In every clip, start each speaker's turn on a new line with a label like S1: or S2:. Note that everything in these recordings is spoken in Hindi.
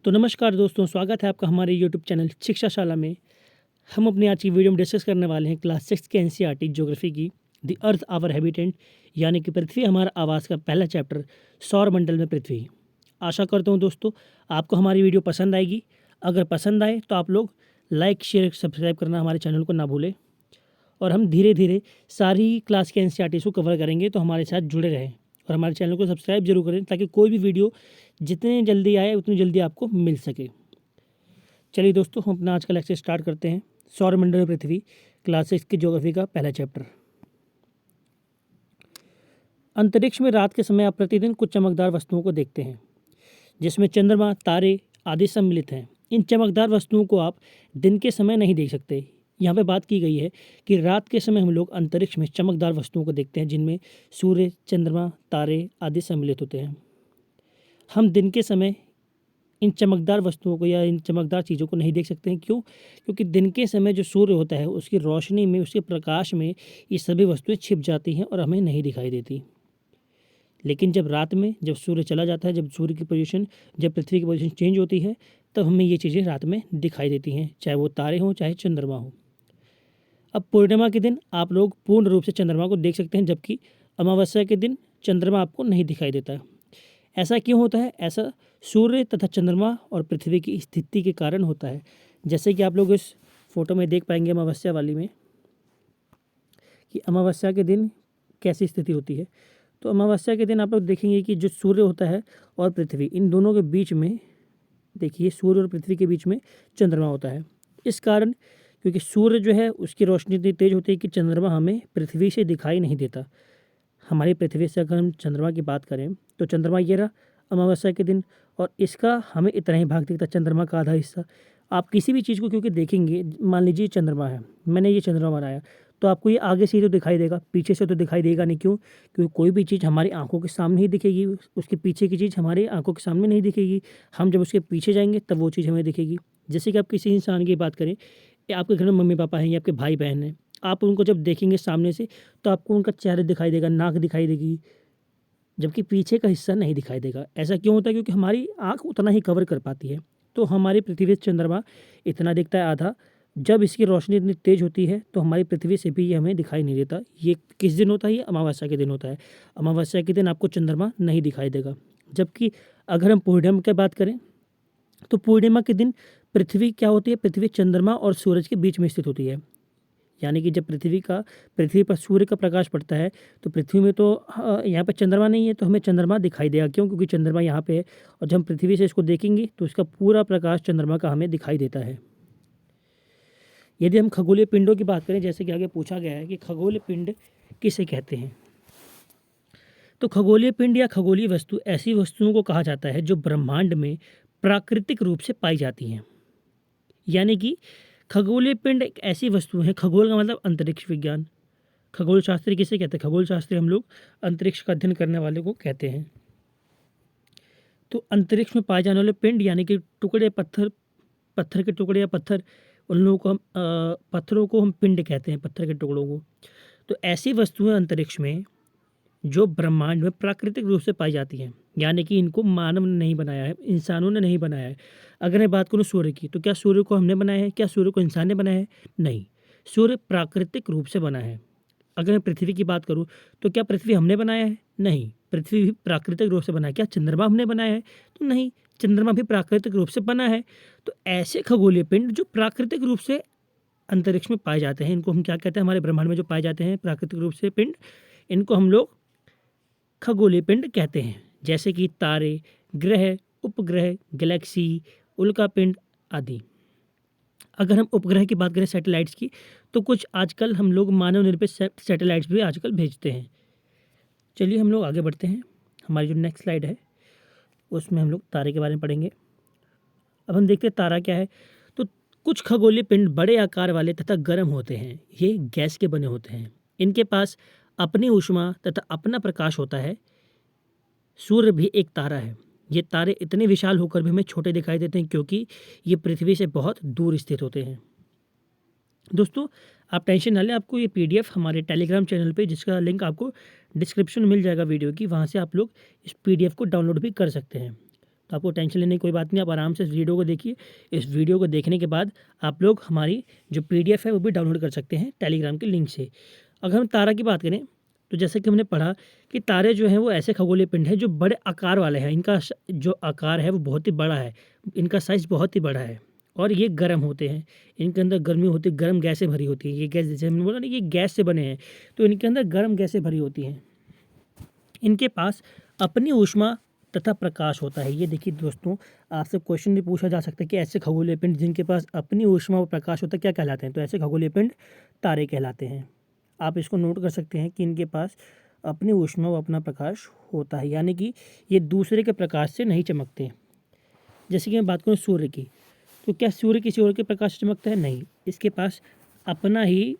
S1: तो नमस्कार दोस्तों, स्वागत है आपका हमारे यूट्यूब चैनल शिक्षाशाला में। हम अपनी आज की वीडियो में डिस्कस करने वाले हैं क्लास 6 के एनसीईआरटी ज्योग्राफी की द अर्थ आवर हैबिटेंट, यानी कि पृथ्वी हमारा आवास का पहला चैप्टर सौर मंडल में पृथ्वी। आशा करता हूं दोस्तों आपको हमारी वीडियो पसंद आएगी। अगर पसंद आए तो आप लोग लाइक शेयर सब्सक्राइब करना हमारे चैनल को ना भूलें, और हम धीरे धीरे सारी क्लास के एनसीईआरटी को कवर करेंगे, तो हमारे साथ जुड़े रहें और हमारे चैनल को सब्सक्राइब जरूर करें ताकि कोई भी वीडियो जितने जल्दी आए उतनी जल्दी आपको मिल सके। चलिए दोस्तों, हम अपना आज का लेक्चर स्टार्ट करते हैं। सौरमंडल में पृथ्वी, क्लास 6 की ज्योग्राफी का पहला चैप्टर। अंतरिक्ष में रात के समय आप प्रतिदिन कुछ चमकदार वस्तुओं को देखते हैं, जिसमें चंद्रमा, तारे आदि सम्मिलित हैं। इन चमकदार वस्तुओं को आप दिन के समय नहीं देख सकते। यहाँ पे बात की गई है कि रात के समय हम लोग अंतरिक्ष में चमकदार वस्तुओं को देखते हैं, जिनमें सूर्य, चंद्रमा, तारे आदि सम्मिलित होते हैं। हम दिन के समय इन चमकदार वस्तुओं को या इन चमकदार चीज़ों को नहीं देख सकते हैं। क्यों? क्योंकि दिन के समय जो सूर्य होता है उसकी रोशनी में, उसके प्रकाश में ये सभी वस्तुएं छिप जाती हैं और हमें नहीं दिखाई देती। लेकिन जब रात में, जब सूर्य चला जाता है, जब सूर्य की पोजीशन, जब पृथ्वी की पोजीशन चेंज होती है, तब हमें ये चीज़ें रात में दिखाई देती हैं, चाहे वो तारे हों, चाहे चंद्रमा हो। अब पूर्णिमा के दिन आप लोग पूर्ण रूप से चंद्रमा को देख सकते हैं, जबकि अमावस्या के दिन चंद्रमा आपको नहीं दिखाई देता। ऐसा क्यों होता है? ऐसा सूर्य तथा चंद्रमा और पृथ्वी की स्थिति के कारण होता है। जैसे कि आप लोग इस फोटो में देख पाएंगे अमावस्या वाली में, कि अमावस्या के दिन कैसी स्थिति होती है। तो अमावस्या के दिन आप लोग देखेंगे कि जो सूर्य होता है और पृथ्वी, इन दोनों के बीच में, देखिए सूर्य और पृथ्वी के बीच में चंद्रमा होता है। इस कारण, क्योंकि सूर्य जो है उसकी रोशनी इतनी तेज होती है कि चंद्रमा हमें पृथ्वी से दिखाई नहीं देता। हमारी पृथ्वी से अगर हम चंद्रमा की बात करें तो चंद्रमा ये रहा अमावस्या के दिन, और इसका हमें इतना ही भाग दिखता, चंद्रमा का आधा हिस्सा। आप किसी भी चीज़ को क्योंकि देखेंगे, मान लीजिए चंद्रमा है, मैंने ये चंद्रमा बनाया, तो आपको ये आगे से ही तो दिखाई देगा, पीछे से तो दिखाई देगा नहीं। क्यों? क्योंकि कोई भी चीज़ हमारी आंखों के सामने ही दिखेगी, उसके पीछे की चीज़ हमारी आंखों के सामने नहीं दिखेगी। हम जब उसके पीछे जाएंगे तब वो चीज़ हमें दिखेगी। जैसे कि आप किसी इंसान की बात करें, या आपके घर में मम्मी पापा हैं या आपके भाई बहन हैं, आप उनको जब देखेंगे सामने से तो आपको उनका चेहरा दिखाई देगा, नाक दिखाई देगी, जबकि पीछे का हिस्सा नहीं दिखाई देगा। ऐसा क्यों होता है? क्योंकि हमारी आँख उतना ही कवर कर पाती है। तो हमारी पृथ्वी से चंद्रमा इतना दिखता है आधा। जब इसकी रोशनी इतनी तेज़ होती है तो हमारी पृथ्वी से भी ये हमें दिखाई नहीं देता। ये किस दिन होता है? ये अमावस्या के दिन होता है। अमावस्या के दिन आपको चंद्रमा नहीं दिखाई देगा। जबकि अगर हम पूर्णिमा की बात करें तो पूर्णिमा के दिन पृथ्वी क्या होती है? पृथ्वी चंद्रमा और सूरज के बीच में स्थित होती है। यानी कि जब पृथ्वी पर सूर्य का प्रकाश पड़ता है तो पृथ्वी में तो यहाँ पर चंद्रमा नहीं है, तो हमें चंद्रमा दिखाई देगा। क्यों? क्योंकि चंद्रमा यहाँ पे है, और जब हम पृथ्वी से इसको देखेंगे तो इसका पूरा प्रकाश चंद्रमा का हमें दिखाई देता है। यदि हम खगोलीय पिंडों की बात करें, जैसे कि आगे पूछा गया है कि खगोलीय पिंड किसे कहते हैं, तो खगोलीय पिंड या खगोलीय वस्तु ऐसी वस्तुओं को कहा जाता है जो ब्रह्मांड में प्राकृतिक रूप से पाई जाती हैं। यानी कि खगोलीय पिंड एक ऐसी वस्तु है, खगोल का मतलब अंतरिक्ष विज्ञान। खगोल शास्त्री किसे कहते हैं? खगोल शास्त्री हम लोग अंतरिक्ष का अध्ययन करने वाले को कहते हैं। तो अंतरिक्ष में पाए जाने वाले पिंड यानी कि टुकड़े, पत्थर के टुकड़े या पत्थर, उन लोगों को हम पत्थरों को हम पिंड कहते हैं, पत्थर के टुकड़ों को। तो ऐसी वस्तुएं अंतरिक्ष में जो ब्रह्मांड में प्राकृतिक रूप से पाई जाती हैं, यानी कि इनको मानव ने नहीं बनाया है, इंसानों ने नहीं बनाया है। अगर मैं बात करूं सूर्य की, तो क्या सूर्य को हमने बनाया है? क्या सूर्य को इंसान ने बनाया है? नहीं, सूर्य प्राकृतिक रूप से बना है। अगर मैं पृथ्वी की बात करूं तो क्या पृथ्वी हमने बनाया है? नहीं, पृथ्वी भी प्राकृतिक रूप से बना है। क्या चंद्रमा हमने बनाया है? तो नहीं, चंद्रमा भी प्राकृतिक रूप से बना है। तो ऐसे खगोलीय पिंड जो प्राकृतिक रूप से अंतरिक्ष में पाए जाते हैं, इनको हम क्या कहते हैं? हमारे ब्रह्मांड में जो पाए जाते हैं प्राकृतिक रूप से पिंड, इनको हम लोग खगोलीय पिंड कहते हैं। जैसे कि तारे, ग्रह, उपग्रह, गैलेक्सी, उल्कापिंड आदि। अगर हम उपग्रह की बात करें, सैटेलाइट्स की, तो कुछ आजकल हम लोग मानव निर्मित सैटेलाइट्स भी आजकल भेजते हैं। चलिए हम लोग आगे बढ़ते हैं। हमारी जो नेक्स्ट स्लाइड है उसमें हम लोग तारे के बारे में पढ़ेंगे। अब हम देखते हैं तारा क्या है। तो कुछ खगोलीय पिंड बड़े आकार वाले तथा गर्म होते हैं। ये गैस के बने होते हैं। इनके पास अपनी ऊष्मा तथा अपना प्रकाश होता है। सूर्य भी एक तारा है। ये तारे इतने विशाल होकर भी हमें छोटे दिखाई देते हैं क्योंकि ये पृथ्वी से बहुत दूर स्थित होते हैं। दोस्तों, आप टेंशन ना लें, आपको ये पीडीएफ हमारे टेलीग्राम चैनल पे, जिसका लिंक आपको डिस्क्रिप्शन में मिल जाएगा वीडियो की, वहाँ से आप लोग इस पीडीएफ को डाउनलोड भी कर सकते हैं। तो आपको टेंशन लेने की कोई बात नहीं, आप आराम से इस वीडियो को देखिए। इस वीडियो को देखने के बाद आप लोग हमारी जो PDF है वो भी डाउनलोड कर सकते हैं टेलीग्राम के लिंक से। अगर हम तारा की बात करें तो जैसे कि हमने पढ़ा कि तारे जो हैं वो ऐसे खगोलीय पिंड हैं जो बड़े आकार वाले हैं। इनका जो आकार है वो बहुत ही बड़ा है, इनका साइज़ बहुत ही बड़ा है और ये गर्म होते हैं। इनके अंदर गर्मी होती है, गर्म गैसें भरी होती हैं। ये गैस जैसे हमने बोला ना, ये गैस से बने हैं, तो इनके अंदर गर्म गैसें भरी होती हैं। इनके पास अपनी ऊष्मा तथा प्रकाश होता है। ये देखिए दोस्तों, आपसे क्वेश्चन भी पूछा जा सकता है कि ऐसे खगोलीय पिंड जिनके पास अपनी ऊष्मा और प्रकाश होता है क्या कहलाते हैं? तो ऐसे खगोलीय पिंड तारे कहलाते हैं। आप इसको नोट कर सकते हैं कि इनके पास अपनी ऊष्मा व अपना प्रकाश होता है, यानी कि ये दूसरे के प्रकाश से नहीं चमकते। जैसे कि मैं बात करूँ सूर्य की, तो क्या सूर्य किसी और के प्रकाश से चमकता है? नहीं, इसके पास अपना ही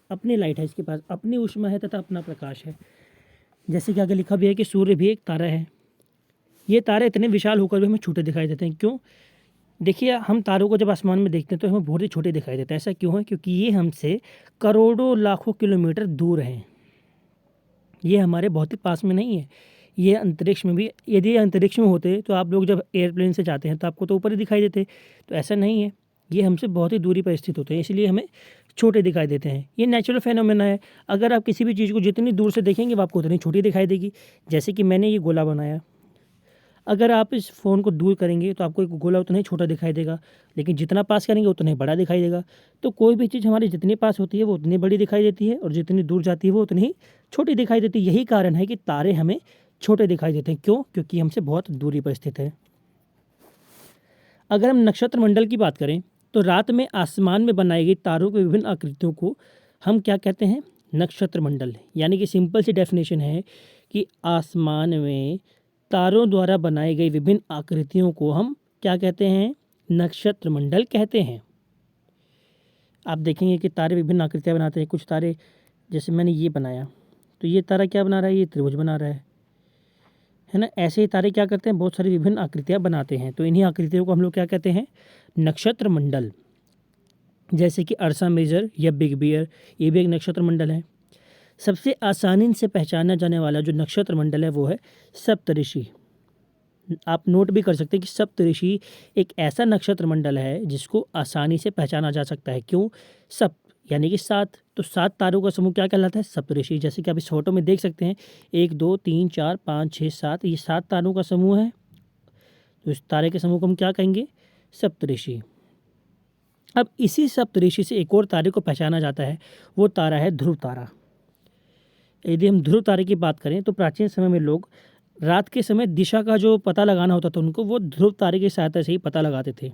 S1: अपनी लाइट है, इसके पास अपनी ऊष्मा है तथा अपना प्रकाश है। जैसे कि आगे लिखा भी है कि सूर्य भी एक तारा है। ये तारे इतने विशाल होकर भी हमें छोटे दिखाई देते हैं। क्यों? देखिए, हम तारों को जब आसमान में देखते हैं तो हमें बहुत ही छोटे दिखाई देते हैं। ऐसा क्यों है? क्योंकि ये हमसे करोड़ों लाखों किलोमीटर दूर हैं। ये हमारे बहुत ही पास में नहीं है। ये अंतरिक्ष में भी, यदि ये अंतरिक्ष में होते तो आप लोग जब एयरप्लेन से जाते हैं तो आपको तो ऊपर ही दिखाई देते, तो ऐसा नहीं है। ये हमसे बहुत ही दूरी पर स्थित होते हैं, इसलिए हमें छोटे दिखाई देते हैं। ये नेचुरल फेनोमेना है। अगर आप किसी भी चीज़ को जितनी दूर से देखेंगे वो आपको उतनी छोटी दिखाई देगी। जैसे कि मैंने ये गोला बनाया, अगर आप इस फ़ोन को दूर करेंगे तो आपको एक गोला उतना ही छोटा दिखाई देगा, लेकिन जितना पास करेंगे उतना ही बड़ा दिखाई देगा। तो कोई भी चीज़ हमारी जितनी पास होती है वो उतनी बड़ी दिखाई देती है और जितनी दूर जाती है वो उतनी ही छोटी दिखाई देती है। यही कारण है कि तारे हमें छोटे दिखाई देते हैं। क्यों? क्योंकि हमसे बहुत दूरी पर स्थित है। अगर हम नक्षत्र मंडल की बात करें तो रात में आसमान में बनाई गई तारों की विभिन्न आकृतियों को हम क्या कहते हैं? नक्षत्र मंडल। यानी कि सिंपल सी डेफिनेशन है कि आसमान में तारों द्वारा बनाई गई विभिन्न आकृतियों को हम क्या कहते हैं? नक्षत्र मंडल कहते हैं। आप देखेंगे कि तारे विभिन्न आकृतियाँ बनाते हैं। कुछ तारे, जैसे मैंने ये बनाया, तो ये तारा क्या बना रहा है? ये त्रिभुज बना रहा है ना। ऐसे ही तारे क्या करते हैं? बहुत सारी विभिन्न आकृतियाँ बनाते हैं। तो इन्हीं आकृतियों को हम लोग क्या कहते हैं? नक्षत्र मंडल। जैसे कि अर्सा मेजर या बिग बियर, ये भी एक नक्षत्र मंडल है। सबसे आसानी से पहचाना जाने वाला जो नक्षत्र मंडल है वो है सप्तऋषि। आप नोट भी कर सकते हैं कि सप्तऋषि एक ऐसा नक्षत्र मंडल है जिसको आसानी से पहचाना जा सकता है। क्यों? सप्त यानी कि 7, तो 7 तारों का समूह क्या कहलाता है? सप्तऋषि। जैसे कि आप इस फोटो में देख सकते हैं, 1 2 3 4 5 6 7, ये 7 तारों का समूह है। तो इस तारे के समूह को हम क्या कहेंगे? सप्तऋषि। अब इसी सप्तऋषि से एक और तारे को पहचाना जाता है, वो तारा है ध्रुव तारा। यदि हम ध्रुव तारे की बात करें तो प्राचीन समय में लोग रात के समय दिशा का जो पता लगाना होता था उनको, वो ध्रुव तारे की सहायता से ही पता लगाते थे।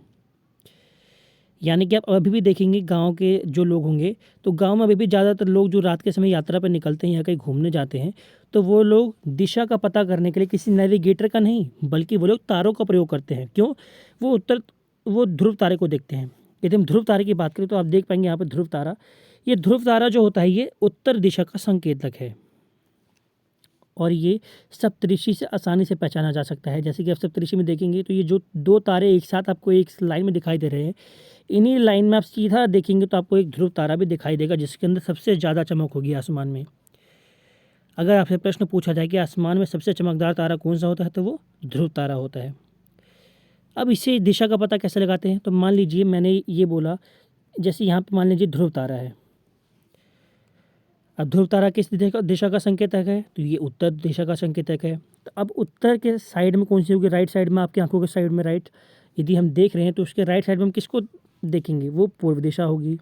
S1: यानी कि आप अभी भी देखेंगे गांव के जो लोग होंगे, तो गांव में अभी भी ज़्यादातर लोग जो रात के समय यात्रा पर निकलते हैं या कहीं घूमने जाते हैं, तो वो लोग दिशा का पता करने के लिए किसी नेविगेटर का नहीं, बल्कि वो लोग तारों का प्रयोग करते हैं। क्यों? वो ध्रुव तारे को देखते हैं। यदि हम ध्रुव तारे की बात करें तो आप देख पाएंगे यहाँ पर ध्रुव तारा, ये ध्रुव तारा जो होता है ये उत्तर दिशा का संकेतक है और ये सप्तऋषि से आसानी से पहचाना जा सकता है। जैसे कि आप सप्तऋषि में देखेंगे तो ये जो 2 तारे एक साथ आपको एक लाइन में दिखाई दे रहे हैं, इन्हीं लाइन में आप सीधा देखेंगे तो आपको एक ध्रुव तारा भी दिखाई देगा जिसके अंदर सबसे ज़्यादा चमक होगी आसमान में। अगर आपसे प्रश्न पूछा जाए कि आसमान में सबसे चमकदार तारा कौन सा होता है, तो वो ध्रुव तारा होता है। अब इसे दिशा का पता कैसे लगाते हैं? तो मान लीजिए मैंने ये बोला, जैसे यहाँ पे मान लीजिए ध्रुव तारा है। अब ध्रुव तारा किस दिशा का संकेतक है? तो ये उत्तर दिशा का संकेतक है। तो अब उत्तर के साइड में कौन सी होगी? राइट साइड में, आपकी आंखों के साइड में राइट। यदि हम देख रहे हैं तो उसके राइट साइड में हम किसको देखेंगे? वो पूर्व दिशा होगी।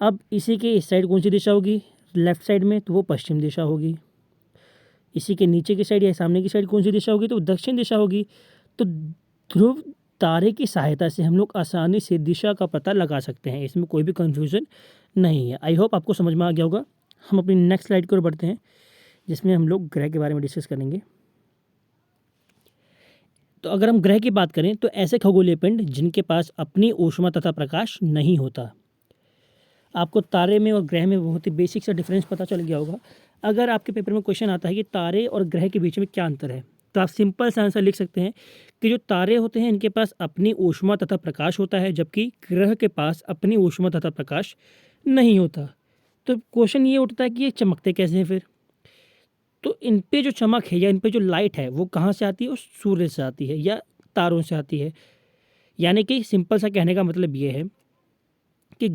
S1: अब इसी के इस साइड कौन सी दिशा होगी? लेफ्ट साइड में, तो वो पश्चिम दिशा होगी। इसी के नीचे की साइड या सामने की साइड कौन सी दिशा होगी? तो दक्षिण दिशा होगी। तो ध्रुव तारे की सहायता से हम लोग आसानी से दिशा का पता लगा सकते हैं, इसमें कोई भी कन्फ्यूज़न नहीं है। आई होप आपको समझ में आ गया होगा। हम अपनी नेक्स्ट स्लाइड की ओर बढ़ते हैं जिसमें हम लोग ग्रह के बारे में डिस्कस करेंगे। तो अगर हम ग्रह की बात करें तो ऐसे खगोलीय पिंड जिनके पास अपनी ऊष्मा तथा प्रकाश नहीं होता। आपको तारे में और ग्रह में बहुत ही बेसिक सा डिफरेंस पता चल गया होगा। अगर आपके पेपर में क्वेश्चन आता है कि तारे और ग्रह के बीच में क्या अंतर है, तो आप सिंपल सा आंसर लिख सकते हैं कि जो तारे होते हैं इनके पास अपनी ऊष्मा तथा प्रकाश होता है, जबकि ग्रह के पास अपनी ऊष्मा तथा प्रकाश नहीं होता। तो क्वेश्चन ये उठता है कि ये चमकते कैसे हैं फिर? तो इन पे जो चमक है या इन पे जो लाइट है वो कहाँ से आती है? वो सूर्य से आती है, या तारों से आती है। यानी कि सिंपल सा कहने का मतलब ये है कि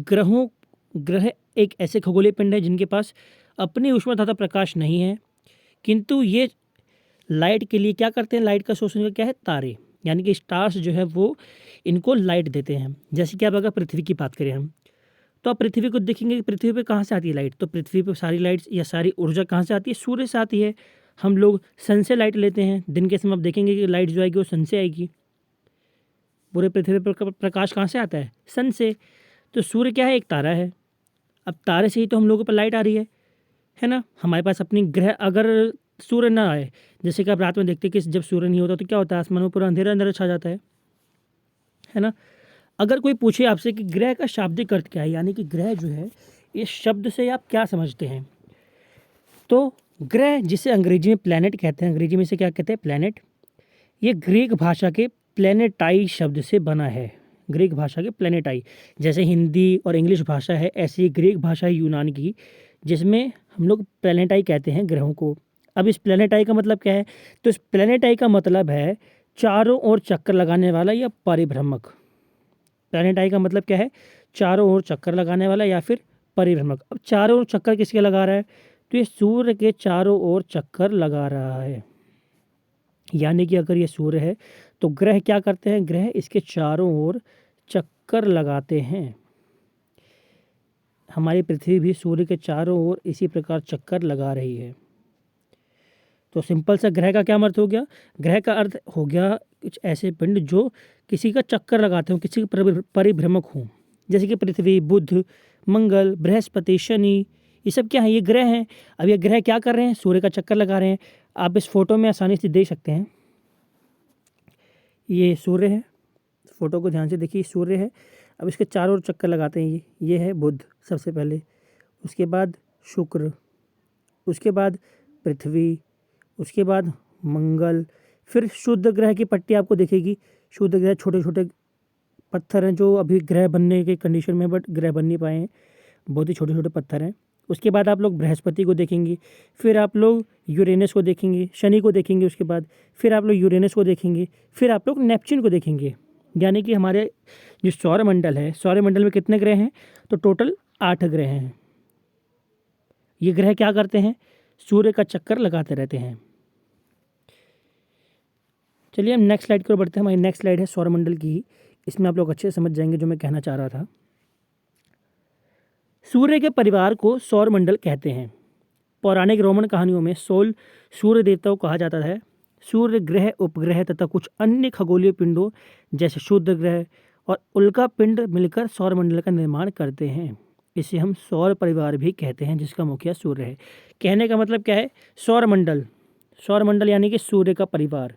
S1: ग्रह एक ऐसे खगोलीय पिंड है जिनके पास अपनी ऊष्मा तथा प्रकाश नहीं है, किंतु ये लाइट के लिए क्या करते हैं, लाइट का शोषण का क्या है, तारे, यानी कि स्टार्स जो है वो इनको लाइट देते हैं। जैसे कि अब अगर पृथ्वी की बात करें हम, तो आप पृथ्वी को देखेंगे कि पृथ्वी पे कहाँ से आती है लाइट, तो पृथ्वी पे सारी लाइट्स या सारी ऊर्जा कहाँ से आती है, सूर्य से आती है। हम लोग सन से लाइट लेते हैं, दिन के समय आप देखेंगे कि लाइट जो आएगी वो सन से आएगी। पूरे पृथ्वी पर प्रकाश कहाँ से आता है, सन से। तो सूर्य क्या है, एक तारा है। अब तारे से ही तो हम लोगों पर लाइट आ रही है ना। हमारे पास अपनी ग्रह, अगर सूर्य ना आए, जैसे कि आप रात में देखते हैं कि जब सूर्य नहीं होता तो क्या होता है, आसमान में पूरा अंधेरा अंधेरा छा जाता है ना। अगर कोई पूछे आपसे कि ग्रह का शाब्दिक अर्थ क्या है, यानी कि ग्रह जो है इस शब्द से आप क्या समझते हैं, तो ग्रह जिसे अंग्रेजी में प्लैनेट कहते हैं, अंग्रेजी में से क्या कहते हैं, प्लैनेट, ये ग्रीक भाषा के प्लैनेटाई शब्द से बना है। ग्रीक भाषा के प्लैनेटाई, जैसे हिंदी और इंग्लिश भाषा है, ऐसी ग्रीक भाषा है यूनान की, जिसमें हम लोग प्लैनेटाई कहते हैं ग्रहों को। अब इस प्लैनेटाई का मतलब क्या है, तो इस प्लैनेटाई का मतलब है चारों ओर चक्कर लगाने वाला या परिभ्रमक। प्लैनेटाई का मतलब क्या है, चारों ओर चक्कर लगाने वाला या फिर परिभ्रमक। अब चारों ओर चक्कर किसके लगा रहा है, तो ये सूर्य के चारों ओर चक्कर लगा रहा है। यानी कि अगर ये सूर्य है तो ग्रह क्या करते हैं, ग्रह इसके चारों ओर चक्कर लगाते हैं। हमारी पृथ्वी भी सूर्य के चारों ओर इसी प्रकार चक्कर लगा रही है। तो सिंपल सा ग्रह का क्या अर्थ हो गया, ग्रह का अर्थ हो गया कुछ ऐसे पिंड जो किसी का चक्कर लगाते हों, किसी के परिभ्रमक हों। जैसे कि पृथ्वी, बुध, मंगल, बृहस्पति, शनि, ये सब क्या है, ये ग्रह हैं। अब ये ग्रह क्या कर रहे हैं, सूर्य का चक्कर लगा रहे हैं। आप इस फोटो में आसानी से देख सकते हैं, ये सूर्य है, फोटो को ध्यान से देखिए, सूर्य है। अब इसके चारों ओर चक्कर लगाते हैं, ये है बुध सबसे पहले, उसके बाद शुक्र, उसके बाद पृथ्वी, उसके बाद मंगल, फिर शुद्ध ग्रह की पट्टी आपको दिखेगी। शुद्ध ग्रह छोटे छोटे पत्थर हैं जो अभी ग्रह बनने के कंडीशन में, बट ग्रह बन नहीं पाए हैं, बहुत ही छोटे छोटे पत्थर हैं। उसके बाद आप लोग बृहस्पति को देखेंगे, फिर आप लोग यूरेनस को देखेंगे, शनि को देखेंगे, उसके बाद फिर आप लोग यूरेनस को देखेंगे, फिर आप लोग नेपच्यून को देखेंगे। यानी कि हमारे जो सौरमंडल है, सौरमंडल में कितने ग्रह हैं, तो टोटल 8 ग्रह हैं। ये ग्रह क्या करते हैं, सूर्य का चक्कर लगाते रहते हैं। चलिए हम नेक्स्ट स्लाइड की ओर बढ़ते हैं। हमारी नेक्स्ट स्लाइड है सौरमंडल की ही, इसमें आप लोग अच्छे से समझ जाएंगे जो मैं कहना चाह रहा था। सूर्य के परिवार को सौरमंडल कहते हैं। पौराणिक रोमन कहानियों में सूर्य देवता को कहा जाता है। सूर्य ग्रह, उपग्रह तथा कुछ अन्य खगोलीय पिंडों जैसे शुद्ध ग्रह और उल्का पिंड मिलकर सौरमंडल का निर्माण करते हैं। इसे हम सौर परिवार भी कहते हैं, जिसका मुखिया सूर्य है। कहने का मतलब क्या है, सौरमंडल, सौरमंडल यानी कि सूर्य का परिवार।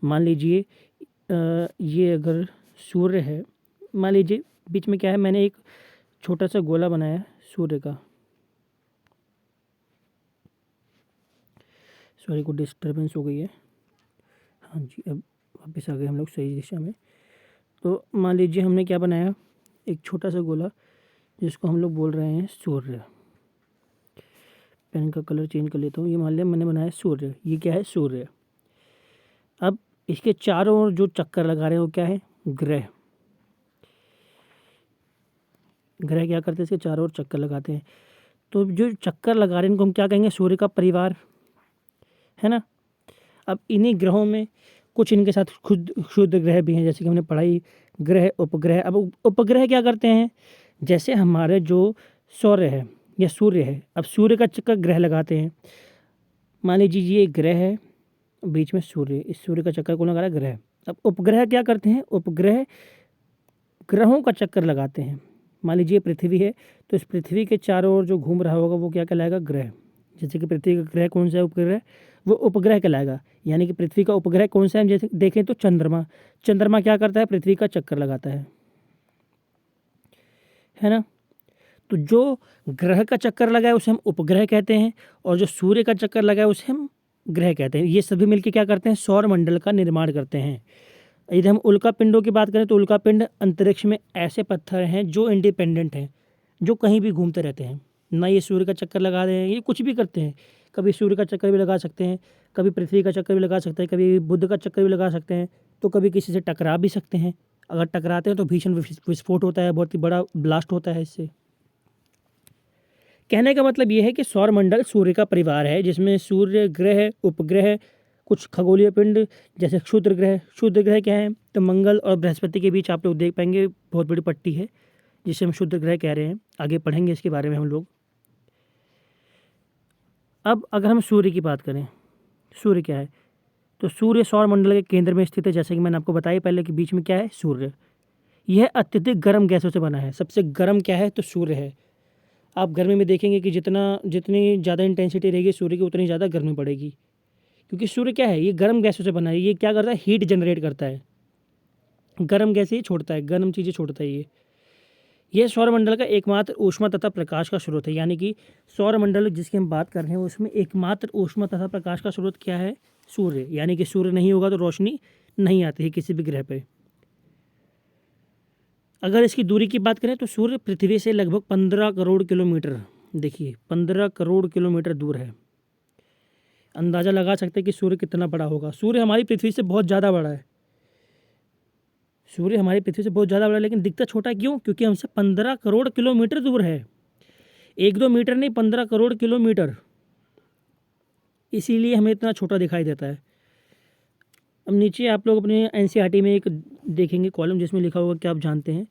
S1: मान लीजिए ये अगर सूर्य है, मान लीजिए बीच में क्या है, मैंने एक छोटा सा गोला बनाया सूर्य का, सॉरी को डिस्टर्बेंस हो गई है, हाँ जी अब वापस आ गए हम लोग सही दिशा में। तो मान लीजिए हमने क्या बनाया, एक छोटा सा गोला जिसको हम लोग बोल रहे हैं सूर्य। पेन का कलर चेंज कर लेता हूँ, ये मान लिया मैंने बनाया सूर्य, ये क्या है, सूर्य। अब इसके चारों ओर जो चक्कर लगा रहे हैं वो क्या है, ग्रह। ग्रह क्या करते हैं, इसके चारों ओर चक्कर लगाते हैं। तो जो चक्कर लगा रहे हैं इनको हम क्या कहेंगे, सूर्य का परिवार, है ना। अब इन्हीं ग्रहों में कुछ इनके साथ खुद शुद्ध ग्रह भी हैं, जैसे कि हमने पढ़ाई ग्रह, उपग्रह। अब उपग्रह क्या करते हैं, जैसे हमारे जो सौर्य है या सूर्य है, अब सूर्य का चक्कर ग्रह लगाते हैं। मान लीजिए ये एक ग्रह है, बीच में सूर्य, इस सूर्य का चक्कर कौन लगा रहा है, ग्रह। अब उपग्रह क्या करते हैं, उपग्रह ग्रहों का चक्कर लगाते हैं। मान लीजिए पृथ्वी है, तो इस पृथ्वी के चारों ओर जो घूम रहा होगा वो क्या कहलाएगा, ग्रह। जैसे कि पृथ्वी का ग्रह कौन सा है, उपग्रह, वो उपग्रह कहलाएगा। यानी कि पृथ्वी का उपग्रह कौन सा है, जैसे देखें तो चंद्रमा। चंद्रमा क्या करता है, पृथ्वी का चक्कर लगाता है ना। तो जो ग्रह का चक्कर लगाए उसे हम उपग्रह कहते हैं, और जो सूर्य का चक्कर लगाए उसे हम ग्रह कहते हैं। ये सभी मिलकर क्या करते हैं, सौरमंडल का निर्माण करते हैं। यदि हम उल्का पिंडों की बात करें तो उल्का पिंड अंतरिक्ष में ऐसे पत्थर हैं जो इंडिपेंडेंट हैं, जो कहीं भी घूमते रहते हैं। ना ये सूर्य का चक्कर लगा रहे हैं, ये कुछ भी करते हैं। कभी सूर्य का चक्कर भी लगा सकते हैं, कभी पृथ्वी का चक्कर भी लगा सकते हैं, कभी बुध का चक्कर भी लगा सकते हैं, तो कभी किसी से टकरा भी सकते हैं। अगर टकराते हैं तो भीषण विस्फोट होता है, बहुत ही बड़ा ब्लास्ट होता है इससे। कहने का मतलब ये है कि सौरमंडल सूर्य का परिवार है, जिसमें सूर्य, ग्रह, उपग्रह, कुछ खगोलीय पिंड जैसे क्षुद्र ग्रह। क्षुद्र ग्रह क्या है? तो मंगल और बृहस्पति के बीच आप लोग देख पाएंगे बहुत बड़ी पट्टी है, जिसे हम क्षुद्र ग्रह कह रहे हैं। आगे पढ़ेंगे इसके बारे में हम लोग। अब अगर हम सूर्य की बात करें, सूर्य क्या है? तो सूर्य सौरमंडल के केंद्र में स्थित है, जैसे कि मैंने आपको बताया पहले कि बीच में क्या है? सूर्य। यह अत्यधिक गर्म गैसों से बना है। सबसे गर्म क्या है? तो सूर्य है। आप गर्मी में देखेंगे कि जितनी ज़्यादा इंटेंसिटी रहेगी सूर्य की, उतनी ज़्यादा गर्मी पड़ेगी, क्योंकि सूर्य क्या है? ये गर्म गैसों से बना है। ये क्या करता है? हीट जनरेट करता है, गर्म गैसें ही छोड़ता है, गर्म चीज़ें छोड़ता है यह सौरमंडल का एकमात्र ऊष्मा तथा प्रकाश का स्रोत है। यानी कि सौरमंडल जिसकी हम बात कर रहे हैं उसमें एकमात्र ऊष्मा तथा प्रकाश का स्रोत क्या है? सूर्य। यानी कि सूर्य नहीं होगा तो रोशनी नहीं आती है किसी भी ग्रह पे। अगर इसकी दूरी की बात करें तो सूर्य पृथ्वी से लगभग 15 करोड़ किलोमीटर, देखिए 15 करोड़ किलोमीटर दूर है। अंदाज़ा लगा सकते हैं कि सूर्य कितना बड़ा होगा। सूर्य हमारी पृथ्वी से बहुत ज़्यादा बड़ा है। सूर्य हमारी पृथ्वी से बहुत ज़्यादा बड़ा है, लेकिन दिखता छोटा क्यों? क्योंकि हमसे 15 करोड़ किलोमीटर दूर है। 1-2 मीटर नहीं, 15 करोड़ किलोमीटर, इसीलिए हमें इतना छोटा दिखाई देता है। अब नीचे आप लोग अपने एनसीईआरटी में एक देखेंगे कॉलम, जिसमें लिखा होगा कि आप जानते हैं।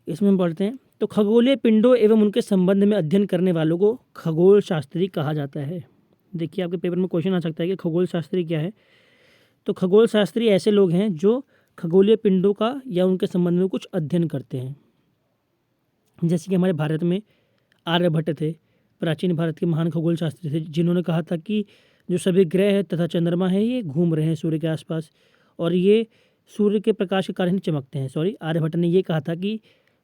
S1: इसमें हम पढ़ते हैं, तो खगोलीय पिंडों एवं उनके संबंध में अध्ययन करने वालों को खगोल शास्त्री कहा जाता है। देखिए आपके पेपर में क्वेश्चन आ सकता है कि खगोल शास्त्री क्या है। तो खगोल शास्त्री ऐसे लोग हैं जो खगोलीय पिंडों का या उनके संबंध में कुछ अध्ययन करते हैं। जैसे कि हमारे भारत में आर्यभट्ट थे, प्राचीन भारत के महान खगोल शास्त्री थे, जिन्होंने कहा था कि जो सभी ग्रह है तथा चंद्रमा है ये घूम रहे हैं सूर्य के आसपास, और ये सूर्य के प्रकाश के कारण ही चमकते हैं। आर्यभट्ट ने ये कहा था कि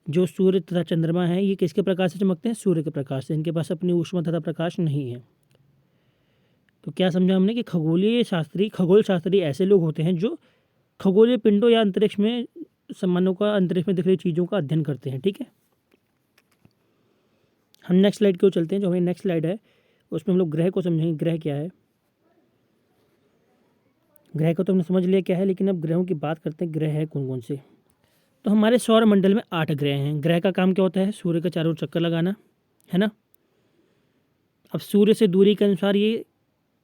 S1: जो सूर्य तथा चंद्रमा है ये किसके प्रकाश से चमकते हैं? सूर्य के प्रकाश से। इनके पास अपनी ऊष्मा तथा प्रकाश नहीं है। तो क्या समझा हमने कि खगोल शास्त्री ऐसे लोग होते हैं जो खगोलीय पिंडों या अंतरिक्ष में सामानों का, अंतरिक्ष में दिख रही चीज़ों का अध्ययन करते हैं। ठीक है, हम नेक्स्ट स्लाइड की ओर चलते हैं। जो हमारी नेक्स्ट स्लाइड है उसमें हम लोग ग्रह को समझेंगे। ग्रह क्या है? ग्रह को तो हमने समझ लिया क्या है, लेकिन अब ग्रहों की बात करते हैं। ग्रह है कौन कौन से? तो हमारे सौरमंडल में 8 ग्रह हैं। ग्रह का काम क्या होता है? सूर्य के चारों ओर चक्कर लगाना, है ना। अब सूर्य से दूरी के अनुसार ये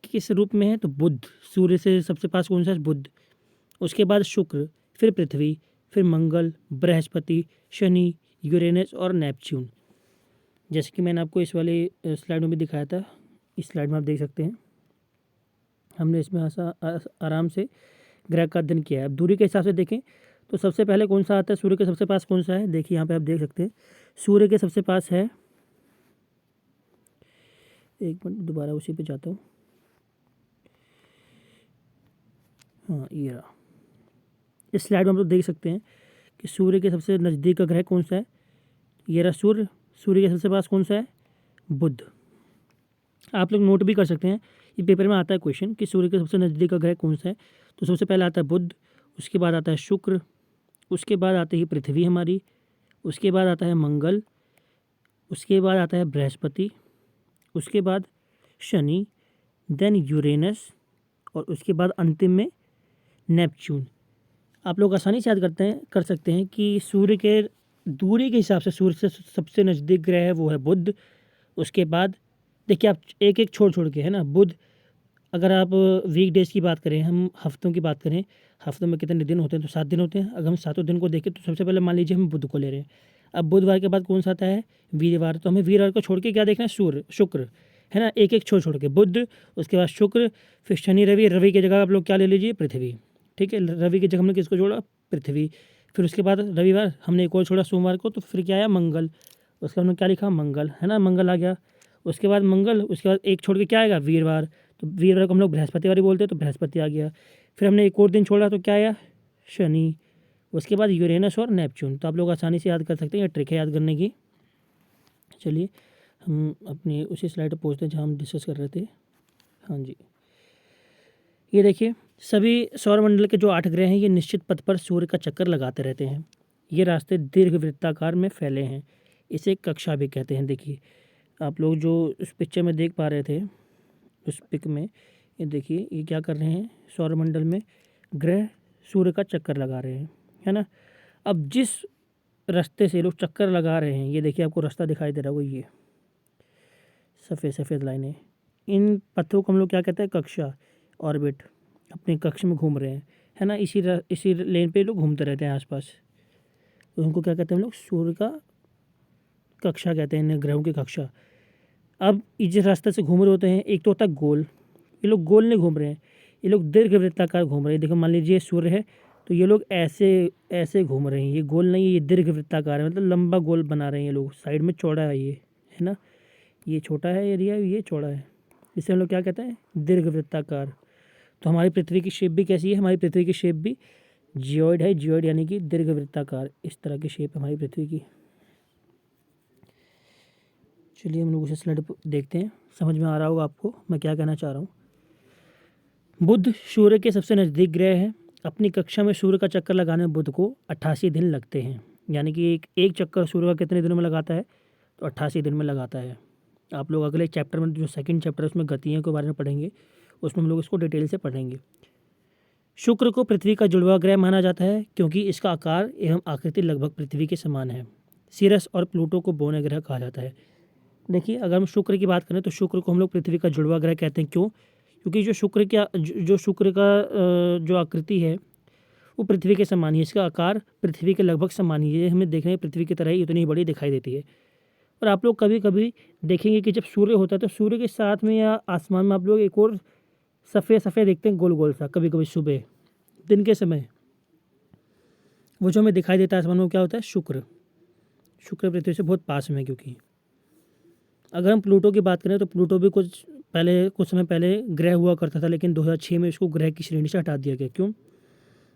S1: किस रूप में है? तो बुध। सूर्य से सबसे पास कौन सा है? बुध। उसके बाद शुक्र, फिर पृथ्वी, फिर मंगल, बृहस्पति, शनि, यूरेनस और नेपच्यून। जैसे कि मैंने आपको इस वाले स्लाइड में भी दिखाया था, इस स्लाइड में आप देख सकते हैं। हमने इसमें आराम से ग्रह का अध्ययन किया है। अब दूरी के हिसाब से देखें तो सबसे पहले कौन सा आता है? सूर्य के सबसे पास कौन सा है? देखिए यहाँ पे आप देख सकते हैं, सूर्य के सबसे पास है, एक मिनट दोबारा उसी पे जाता हूँ। हाँ ये रहा। इस स्लाइड में हम लोग देख सकते हैं कि सूर्य के सबसे नज़दीक का ग्रह कौन सा है? ये रहा सूर्य। सूर्य के सबसे पास कौन सा है? बुध। आप लोग नोट भी कर सकते हैं, ये पेपर में आता है क्वेश्चन कि सूर्य के सबसे नज़दीक का ग्रह कौन सा है। तो सबसे पहले आता है बुध, उसके बाद आता है शुक्र, उसके बाद आती है पृथ्वी हमारी, उसके बाद आता है मंगल, उसके बाद आता है बृहस्पति, उसके बाद शनि, देन यूरेनस, और उसके बाद अंतिम में नेपच्यून। आप लोग आसानी से याद कर सकते हैं कि सूर्य के दूरी के हिसाब से सूर्य से सबसे नज़दीक ग्रह है वो है बुध। उसके बाद देखिए आप एक एक छोड़ के, है ना, बुध। अगर आप वीक डेज़ की बात करें, हम हफ्तों की बात करें, हफ्तों में कितने दिन होते हैं? तो 7 दिन होते हैं। अगर हम 7 दिन को देखें तो सबसे पहले मान लीजिए हम बुध को ले रहे हैं। अब बुधवार के बाद कौन सा आता है? वीरवार। तो हमें वीरवार को छोड़ के क्या देखना है? शुक्र, है ना। एक एक छोड़ के बुध, उसके बाद शुक्र, फिर शनि, रवि। रवि की जगह आप लोग क्या ले लीजिए? पृथ्वी। ठीक है, रवि की जगह हमने किसको जोड़ा? पृथ्वी। फिर उसके बाद रविवार हमने एक और छोड़ा सोमवार को, तो फिर क्या आया? मंगल। उसका हमने क्या लिखा? मंगल, है ना, मंगल आ गया। उसके बाद मंगल, उसके बाद एक छोड़ के क्या आएगा? वीरवार। तो वीरवार को हम लोग बृहस्पतिवार बोलते हैं, तो बृहस्पति आ गया। फिर हमने एक और दिन छोड़ा तो क्या आया? शनि। उसके बाद यूरेनस और नेपच्यून। तो आप लोग आसानी से याद कर सकते हैं, ये ट्रिक है याद करने की। चलिए हम अपनी उसी स्लाइड पर पहुँचते हैं जहाँ हम डिस्कस कर रहे थे। हाँ जी, ये देखिए सभी सौरमंडल के जो 8 ग्रह हैं ये निश्चित पथ पर सूर्य का चक्कर लगाते रहते हैं। ये रास्ते दीर्घवृत्ताकार में फैले हैं, इसे कक्षा भी कहते हैं। देखिए आप लोग जो इस पिक्चर में देख पा रहे थे, उस पिक में ये देखिए ये क्या कर रहे हैं? सौरमंडल में ग्रह सूर्य का चक्कर लगा रहे हैं, है ना। अब जिस रास्ते से लोग चक्कर लगा रहे हैं, ये देखिए आपको रास्ता दिखाई दे रहा होगा, ये सफ़ेद सफ़ेद लाइनें, इन पथों को हम लोग क्या कहते हैं, कक्षा, ऑर्बिट, अपने कक्ष में घूम रहे हैं, है ना। इसी लेन पे लोग घूमते रहते हैं आसपास, तो उनको क्या कहते हैं हम लोग, सूर्य का कक्षा कहते हैं, इन्हें ग्रहों की कक्षा। अब ये जिस रास्ते से घूम रहे होते हैं, एक तो होता है गोल, ये लोग गोल नहीं घूम रहे हैं, ये लोग दीर्घ वृत्ताकार घूम रहे हैं। देखो मान लीजिए सूर्य है, तो ये लोग ऐसे ऐसे घूम रहे हैं, ये गोल नहीं है, ये दीर्घ वृत्ताकार है, मतलब लंबा गोल बना रहे हैं ये लोग। साइड में चौड़ा है ये, है ना, ये छोटा है एरिया, ये चौड़ा है, इसे हम लोग क्या कहते हैं, दीर्घ वृत्ताकार। तो हमारी पृथ्वी की शेप भी कैसी है, हमारी पृथ्वी की शेप भी जियोइड है, जियोइड यानी कि दीर्घ वृत्ताकार, इस तरह की शेप है हमारी पृथ्वी की। चलिए हम लोग उसे स्लाइड देखते हैं, समझ में आ रहा होगा आपको मैं क्या कहना चाह रहा हूँ। बुध सूर्य के सबसे नज़दीक ग्रह है। अपनी कक्षा में सूर्य का चक्कर लगाने में बुध को 88 दिन लगते हैं, यानी कि एक चक्कर सूर्य का कितने दिनों में लगाता है, तो 88 दिन में लगाता है। आप लोग अगले चैप्टर में, जो सेकंड चैप्टर है उसमें गतियों के बारे में पढ़ेंगे, उसमें हम लोग इसको डिटेल से पढ़ेंगे। शुक्र को पृथ्वी का जुड़वा ग्रह माना जाता है क्योंकि इसका आकार एवं आकृति लगभग पृथ्वी के समान है। सीरस और प्लूटो को बौने ग्रह कहा जाता है। देखिए अगर हम शुक्र की बात करें तो शुक्र को हम लोग पृथ्वी का जुड़वा ग्रह कहते हैं। क्यों? क्योंकि जो शुक्र का जो आकृति है वो पृथ्वी के समान ही है, इसका आकार पृथ्वी के लगभग समान ही है, हमें देखने में पृथ्वी की तरह ही उतनी ही बड़ी दिखाई देती है। और आप लोग कभी कभी देखेंगे कि जब सूर्य होता है तो सूर्य के साथ में या आसमान में आप लोग एक और सफ़ेद सफ़ेद देखते हैं, गोल गोल सा, कभी कभी सुबह दिन के समय, वो जो हमें दिखाई देता है आसमान में, क्या होता है, शुक्र। शुक्र पृथ्वी से बहुत पास में है। क्योंकि अगर हम प्लूटो की बात करें तो प्लूटो भी कुछ समय पहले ग्रह हुआ करता था, लेकिन 2006 में इसको ग्रह की श्रेणी से हटा दिया गया। क्यों?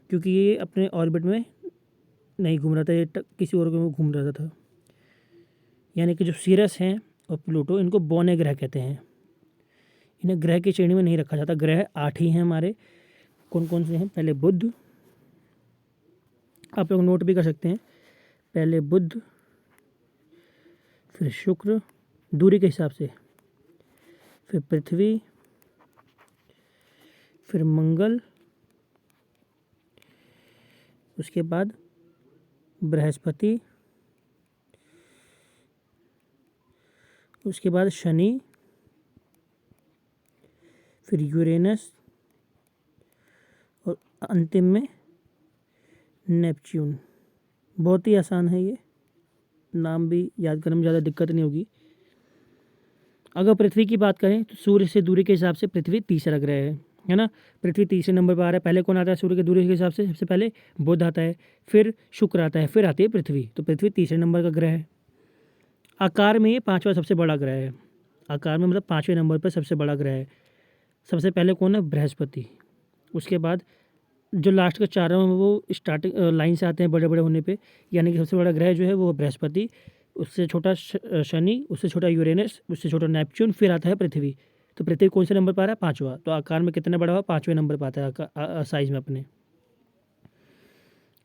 S1: क्योंकि ये अपने ऑर्बिट में नहीं घूम रहा था, ये किसी और में घूम रहा था। यानी कि जो सीरस हैं और प्लूटो, इनको बौने ग्रह कहते हैं, इन्हें ग्रह की श्रेणी में नहीं रखा जाता। ग्रह 8 ही हैं हमारे। कौन कौन से हैं? पहले बुध, आप लोग नोट भी कर सकते हैं, पहले बुध, फिर शुक्र दूरी के हिसाब से, फिर पृथ्वी, फिर मंगल, उसके बाद बृहस्पति, उसके बाद शनि, फिर यूरेनस और अंतिम में नेपच्यून। बहुत ही आसान है ये, नाम भी याद करने में ज़्यादा दिक्कत नहीं होगी। अगर पृथ्वी की बात करें तो सूर्य से दूरी के हिसाब से पृथ्वी तीसरा ग्रह है ना। पृथ्वी तीसरे नंबर पर आ रहा है। पहले कौन आता है सूर्य की दूरी के हिसाब से? सबसे पहले बुध आता है, फिर शुक्र आता है, फिर आती है पृथ्वी। तो पृथ्वी तीसरे नंबर का ग्रह है। आकार में ये 5वां सबसे बड़ा ग्रह है। आकार में मतलब 5वें नंबर पर सबसे बड़ा ग्रह है। सबसे पहले कौन है? बृहस्पति। उसके बाद जो लास्ट का 4 है वो स्टार्टिंग लाइन से आते हैं बड़े बड़े होने पे, यानी कि सबसे बड़ा ग्रह जो है वो बृहस्पति, उससे छोटा शनि, उससे छोटा यूरेनस, उससे छोटा नेपच्यून, फिर आता है पृथ्वी। तो पृथ्वी कौन से नंबर पर आ रहा है? 5वां। तो आकार में कितना बड़ा हुआ? 5वें नंबर पर आता है साइज में अपने।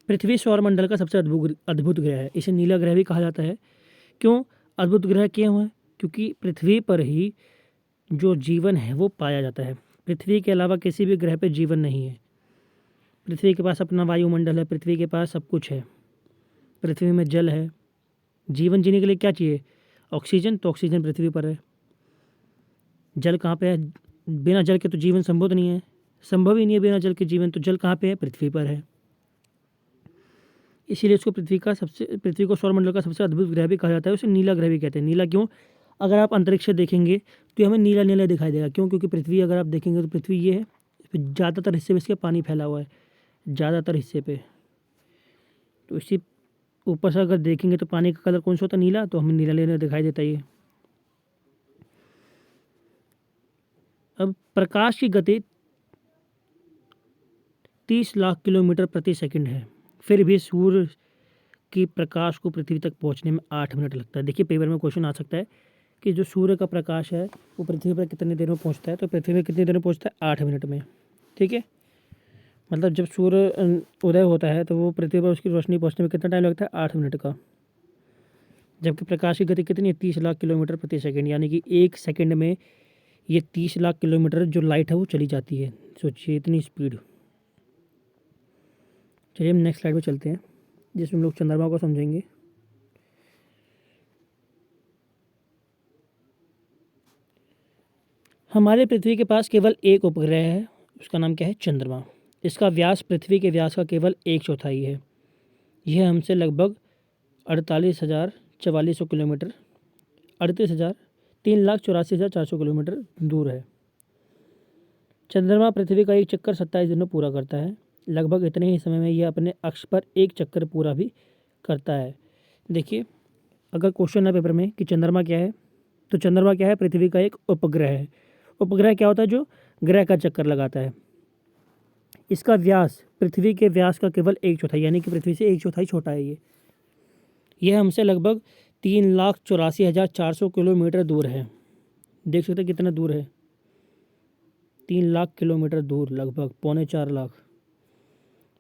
S1: पृथ्वी सौरमंडल का सबसे अद्भुत ग्रह है। इसे नीला ग्रह भी कहा जाता है। क्यों अद्भुत ग्रह क्यों है? क्योंकि पृथ्वी पर ही जो जीवन है वो पाया जाता है। पृथ्वी के अलावा किसी भी ग्रह पर जीवन नहीं है। पृथ्वी के पास अपना वायुमंडल है, पृथ्वी के पास सब कुछ है, पृथ्वी में जल है। जीवन जीने के लिए क्या चाहिए? ऑक्सीजन। तो ऑक्सीजन पृथ्वी पर है। जल कहाँ पे है? बिना जल के तो जीवन संभव नहीं है, संभव ही नहीं है बिना जल के जीवन। तो जल कहाँ पे है? पृथ्वी पर है। इसीलिए उसको पृथ्वी को सौरमंडल का सबसे अद्भुत ग्रह भी कहा जाता है। उसे नीला ग्रह भी कहते हैं। नीला क्यों? अगर आप अंतरिक्ष से देखेंगे तो हमें नीला नीला दिखाई देगा। क्यों? क्योंकि पृथ्वी अगर आप देखेंगे तो पृथ्वी ये है, ज़्यादातर हिस्से में इसके पानी फैला हुआ है, ज़्यादातर हिस्से पे। तो इसी ऊपर से अगर देखेंगे तो पानी का कलर कौन सा होता है? नीला। तो हमें नीला नीला दिखाई देता है ये। अब प्रकाश की गति 30 लाख किलोमीटर प्रति सेकंड है, फिर भी सूर्य की प्रकाश को पृथ्वी तक पहुंचने में 8 मिनट लगता है। देखिए पेपर में क्वेश्चन आ सकता है कि जो सूर्य का प्रकाश है वो पृथ्वी पर कितनी देर में पहुंचता है? तो पृथ्वी में कितनी देर में पहुंचता है? 8 मिनट में। ठीक है, मतलब जब सूर्य उदय होता है तो वो पृथ्वी पर उसकी रोशनी पहुंचने में कितना टाइम लगता है? 8 मिनट का। जबकि प्रकाश की गति कितनी है? 30 लाख किलोमीटर प्रति सेकंड, यानी कि 1 सेकंड में ये 30 लाख किलोमीटर जो लाइट है वो चली जाती है। सोचिए इतनी स्पीड। चलिए हम नेक्स्ट स्लाइड पे चलते हैं, जिसमें हम लोग चंद्रमा को समझेंगे। हमारे पृथ्वी के पास केवल एक उपग्रह है, उसका नाम क्या है? चंद्रमा। इसका व्यास पृथ्वी के व्यास का केवल 1/4 है। यह हमसे लगभग 48,4400 किलोमीटर 3,84,400 किलोमीटर दूर है। चंद्रमा पृथ्वी का एक चक्कर 27 दिन में पूरा करता है। लगभग इतने ही समय में यह अपने अक्ष पर एक चक्कर पूरा भी करता है। देखिए, अगर क्वेश्चन है पेपर में कि चंद्रमा क्या है, तो चंद्रमा क्या है? पृथ्वी का एक उपग्रह है। उपग्रह क्या होता है? जो ग्रह का चक्कर लगाता है। इसका व्यास पृथ्वी के व्यास का केवल 1/4, यानी कि पृथ्वी से 1/4 छोटा है। यह हमसे लगभग 3,84,400 किलोमीटर दूर है। देख सकते हैं कितना दूर है, 3 लाख किलोमीटर दूर, लगभग 3.25 लाख।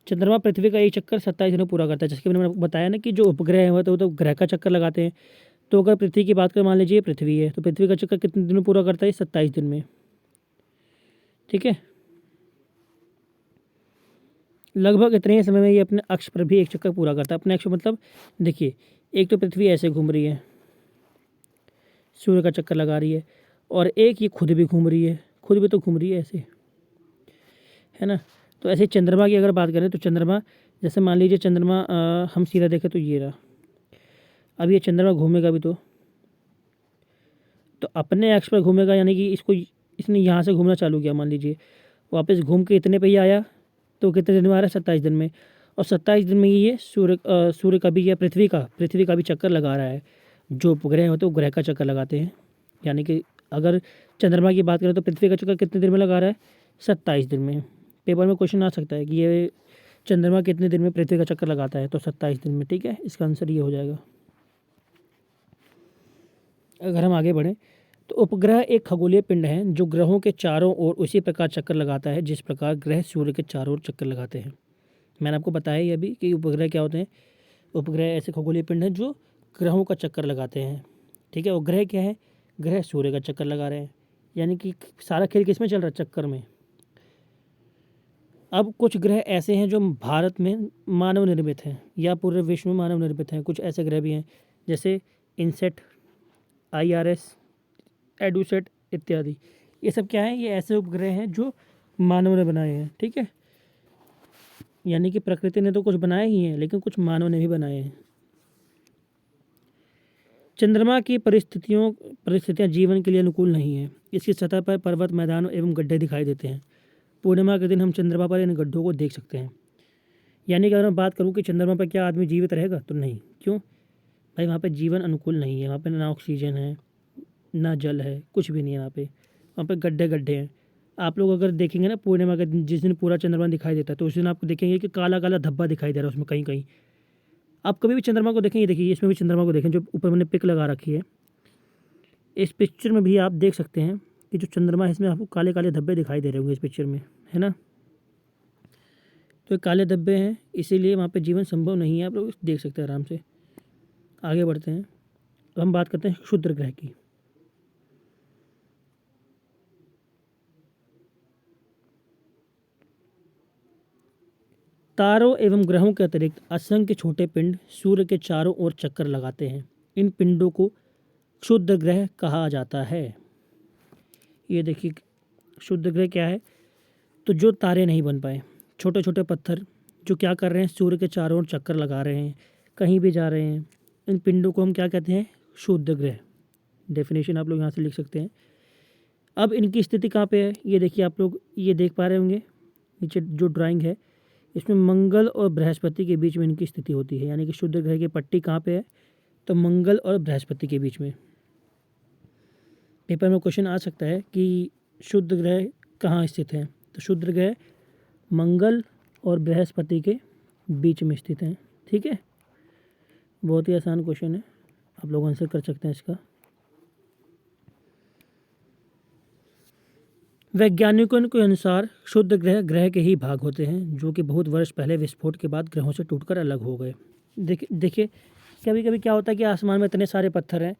S1: चंद्रमा पृथ्वी का एक चक्कर 27 दिन में पूरा करता है। जैसे कि मैंने बताया ना कि जो उपग्रह है तो वो तो ग्रह का चक्कर लगाते हैं। तो अगर पृथ्वी की बात करें, मान लीजिए पृथ्वी है, तो पृथ्वी का चक्कर कितने दिन में पूरा करता है? 27 दिन में। ठीक है, लगभग इतने ही समय में ये अपने अक्ष पर भी एक चक्कर पूरा करता है। अपने अक्ष मतलब देखिए, एक तो पृथ्वी ऐसे घूम रही है, सूर्य का चक्कर लगा रही है, और एक ये खुद भी घूम रही है, खुद भी तो घूम रही है ऐसे, है ना। तो ऐसे चंद्रमा की अगर बात करें तो चंद्रमा, जैसे मान लीजिए चंद्रमा हम सीधा देखें तो ये रहा। अब ये चंद्रमा घूमेगा भी तो अपने अक्ष पर घूमेगा, यानी कि इसने यहाँ से घूमना चालू किया, मान लीजिए वापस घूम के इतने पे ही आया, तो कितने दिन में आ रहा है? 27 दिन में। और 27 दिन में ये सूर्य का भी या पृथ्वी का भी चक्कर लगा रहा है। जो उपग्रह होते हैं वो ग्रह का चक्कर लगाते हैं। यानी कि अगर चंद्रमा की बात करें तो पृथ्वी का चक्कर कितने दिन में लगा रहा है? 27 दिन में। पेपर में क्वेश्चन आ सकता है कि ये चंद्रमा कितने दिन में पृथ्वी का चक्कर लगाता है, तो 27 दिन में। ठीक है, इसका आंसर ये हो जाएगा। अगर हम आगे बढ़ें तो उपग्रह एक खगोलीय पिंड है जो ग्रहों के चारों ओर उसी प्रकार चक्कर लगाता है जिस प्रकार ग्रह सूर्य के चारों ओर चक्कर लगाते हैं। मैंने आपको बताया ही अभी कि उपग्रह क्या होते हैं। उपग्रह ऐसे खगोलीय पिंड हैं जो ग्रहों का चक्कर लगाते हैं। ठीक है, और ग्रह क्या है? ग्रह सूर्य का चक्कर लगा रहे हैं, यानी कि सारा खेल किस में चल रहा है? चक्कर में। अब कुछ ग्रह ऐसे हैं जो भारत में मानव निर्मित हैं या पूरे विश्व में मानव निर्मित हैं। कुछ ऐसे ग्रह भी हैं जैसे इनसेट, IRS, एडुसेट इत्यादि। ये सब क्या है? ये ऐसे उपग्रह हैं जो मानव ने बनाए हैं। ठीक है, यानी कि प्रकृति ने तो कुछ बनाए ही हैं, लेकिन कुछ मानव ने भी बनाए हैं। चंद्रमा की परिस्थितियाँ जीवन के लिए अनुकूल नहीं है। इसकी सतह पर पर्वत, मैदानों एवं गड्ढे दिखाई देते हैं। पूर्णिमा के दिन हम चंद्रमा पर इन गड्ढों को देख सकते हैं। यानी कि अगर मैं बात करूँ कि चंद्रमा पर क्या आदमी जीवित रहेगा, तो नहीं। क्यों भाई? वहाँ पे जीवन अनुकूल नहीं है। वहाँ पे ना ऑक्सीजन है, ना जल है, कुछ भी नहीं है। वहाँ पे गड्ढे गड्ढे हैं। आप लोग अगर देखेंगे ना पूर्णिमा के दिन, जिस दिन पूरा चंद्रमा दिखाई देता है, तो उस दिन आपको देखेंगे कि काला काला धब्बा दिखाई दे रहा है उसमें कहीं कहीं। आप कभी भी चंद्रमा को देखेंगे, देखिए इसमें भी चंद्रमा को देखें, जो ऊपर मैंने पिक लगा रखी है, इस पिक्चर में भी आप देख सकते हैं कि जो चंद्रमा है इसमें आपको काले काले धब्बे दिखाई दे रहे होंगे इस पिक्चर में, है ना। तो ये काले धब्बे हैं, इसीलिए वहाँ पे जीवन संभव नहीं है। आप लोग देख सकते हैं आराम से। आगे बढ़ते हैं। अब हम बात करते हैं क्षुद्र ग्रह की। तारों एवं ग्रहों के अतिरिक्त असंख्य छोटे पिंड सूर्य के चारों ओर चक्कर लगाते हैं। इन पिंडों को क्षुद्र ग्रह कहा जाता है। ये देखिए, क्षुद्र ग्रह क्या है? तो जो तारे नहीं बन पाए, छोटे छोटे पत्थर जो क्या कर रहे हैं? सूर्य के चारों ओर चक्कर लगा रहे हैं, कहीं भी जा रहे हैं। इन पिंडों को हम क्या कहते हैं? क्षुद्र ग्रह। डेफिनेशन आप लोग यहाँ से लिख सकते हैं। अब इनकी स्थिति कहाँ पे है? ये देखिए, आप लोग ये देख पा रहे होंगे नीचे जो ड्राइंग है, इसमें मंगल और बृहस्पति के बीच में इनकी स्थिति होती है। यानी कि क्षुद्र ग्रह की पट्टी कहाँ पे है? तो मंगल और बृहस्पति के बीच में। पेपर में क्वेश्चन आ सकता है कि क्षुद्र ग्रह कहाँ स्थित है, तो क्षुद्र ग्रह मंगल और बृहस्पति के बीच में स्थित हैं। ठीक है, बहुत ही आसान क्वेश्चन है, आप लोग आंसर कर सकते हैं इसका। वैज्ञानिकों के अनुसार क्षुद्र ग्रह ग्रह के ही भाग होते हैं जो कि बहुत वर्ष पहले विस्फोट के बाद ग्रहों से टूटकर अलग हो गए। देखिए, कभी कभी क्या होता है कि आसमान में इतने सारे पत्थर हैं,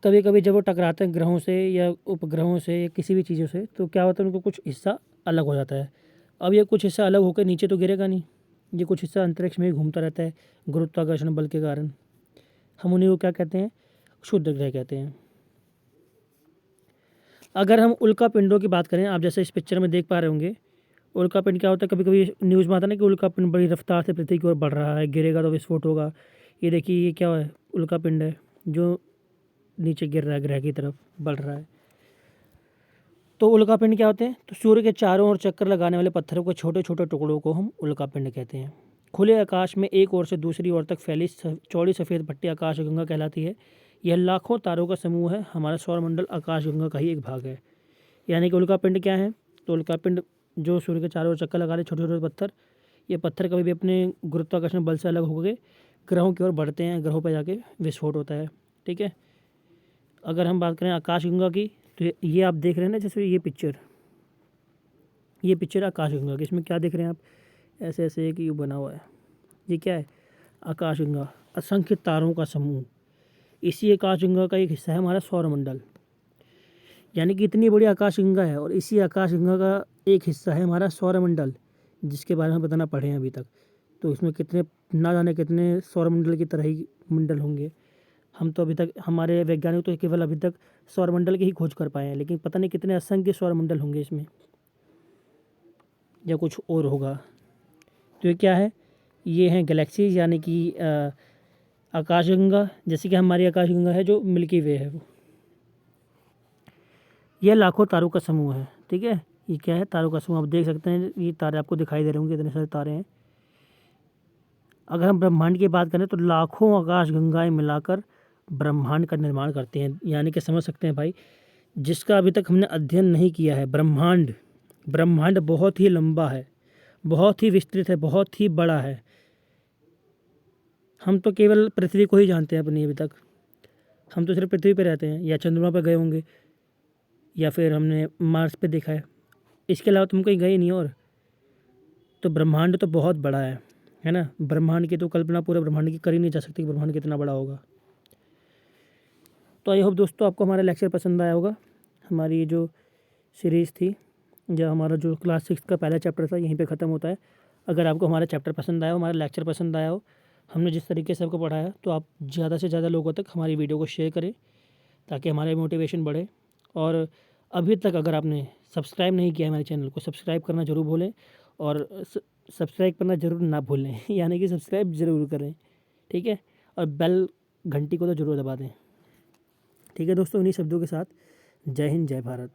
S1: कभी कभी जब वो टकराते हैं ग्रहों से या उपग्रहों से या किसी भी चीज़ों से, तो क्या होता है उनको कुछ हिस्सा अलग हो जाता है। अब ये कुछ हिस्सा अलग होकर नीचे तो गिरेगा नहीं, ये कुछ हिस्सा अंतरिक्ष में ही घूमता रहता है गुरुत्वाकर्षण बल के कारण। हम उन्हीं को क्या कहते हैं? क्षुद्र ग्रह कहते हैं। अगर हम उल्का पिंडों की बात करें, आप जैसे इस पिक्चर में देख पा रहे होंगे, उल्का पिंड क्या होता है, कभी कभी न्यूज़ में आता है ना कि उल्का पिंड बड़ी रफ्तार से पृथ्वी की ओर बढ़ रहा है, गिरेगा तो विस्फोट होगा। ये देखिए, ये क्या है? उल्का पिंड है जो नीचे गिर रहा है, ग्रह की तरफ बढ़ रहा है। तो उल्का पिंड क्या होते हैं? तो सूर्य के चारों ओर चक्कर लगाने वाले पत्थरों के छोटे छोटे टुकड़ों को हम उल्का पिंड कहते हैं। खुले आकाश में एक ओर से दूसरी ओर तक फैली चौड़ी सफ़ेद पट्टी आकाशगंगा कहलाती है। यह लाखों तारों का समूह है। हमारा सौरमंडल आकाशगंगा का ही एक भाग है। यानी कि उल्का पिंड क्या है? तो उल्का पिंड जो सूर्य के चारों ओर चक्कर लगा रहे छोटे छोटे पत्थर, ये पत्थर कभी भी अपने गुरुत्वाकर्षण बल से अलग होकर ग्रहों की ओर बढ़ते हैं, ग्रहों पर जाके विस्फोट होता है। ठीक है। अगर हम बात करें आकाशगंगा की, तो ये आप देख रहे हैं ना, जैसे ये पिक्चर आकाशगंगा की। इसमें क्या देख रहे हैं आप? ऐसे ऐसे एक यू बना हुआ है, ये क्या है? आकाशगंगा, असंख्य तारों का समूह। इसी आकाशगंगा का एक हिस्सा है हमारा सौरमंडल। यानी कि इतनी बड़ी आकाशगंगा है और इसी आकाशगंगा का एक हिस्सा है हमारा सौरमंडल, जिसके बारे में बताना पढ़े हैं अभी तक। तो इसमें कितने, ना जाने कितने सौरमंडल की तरह ही मंडल होंगे। हम तो अभी तक, हमारे वैज्ञानिक तो केवल अभी तक सौरमंडल की ही खोज कर पाए हैं, लेकिन पता नहीं कितने असंख्य सौरमंडल होंगे इसमें, या कुछ और होगा। तो ये क्या है? ये हैं गैलेक्सीज, यानी कि आकाशगंगा। जैसे कि हमारी आकाशगंगा है जो मिल्की वे है, वो यह लाखों तारों का समूह है। ठीक है। ये क्या है? तारों का समूह। आप देख सकते हैं ये तारे आपको दिखाई दे रहे होंगे, इतने सारे तारे हैं। अगर हम ब्रह्मांड की बात करें तो लाखों आकाशगंगाएं मिलाकर ब्रह्मांड का निर्माण करते हैं। यानी कि समझ सकते हैं भाई, जिसका अभी तक हमने अध्ययन नहीं किया है, ब्रह्मांड। ब्रह्मांड बहुत ही लंबा है, बहुत ही विस्तृत है, बहुत ही बड़ा है। हम तो केवल पृथ्वी को ही जानते हैं अपनी अभी तक। हम तो सिर्फ पृथ्वी पे रहते हैं, या चंद्रमा पे गए होंगे, या फिर हमने मार्स पे देखा है। इसके अलावा तुम कहीं गए नहीं। और तो ब्रह्मांड तो बहुत बड़ा है ना। ब्रह्मांड की तो कल्पना पूरे ब्रह्मांड की कर ही नहीं जा सकती कि ब्रह्मांड कितना बड़ा होगा। तो आई होप दोस्तों आपको हमारा लेक्चर पसंद आया होगा। हमारी ये जो सीरीज़ थी, या हमारा जो क्लास 6 का पहला चैप्टर था, यहीं पे ख़त्म होता है। अगर आपको हमारा चैप्टर पसंद आया हो, हमारा लेक्चर पसंद आया हो, हमने जिस तरीके से आपको पढ़ाया, तो आप ज़्यादा से ज़्यादा लोगों तक हमारी वीडियो को शेयर करें, ताकि हमारे मोटिवेशन बढ़े। और अभी तक अगर आपने सब्सक्राइब नहीं किया है हमारे चैनल को, सब्सक्राइब करना ज़रूर भूलें। और सब्सक्राइब करना ज़रूर ना भूलें यानी कि सब्सक्राइब ज़रूर करें। ठीक है। और बेल घंटी को तो ज़रूर दबा दें। ठीक है दोस्तों, इन्हीं शब्दों के साथ जय हिंद, जय भारत।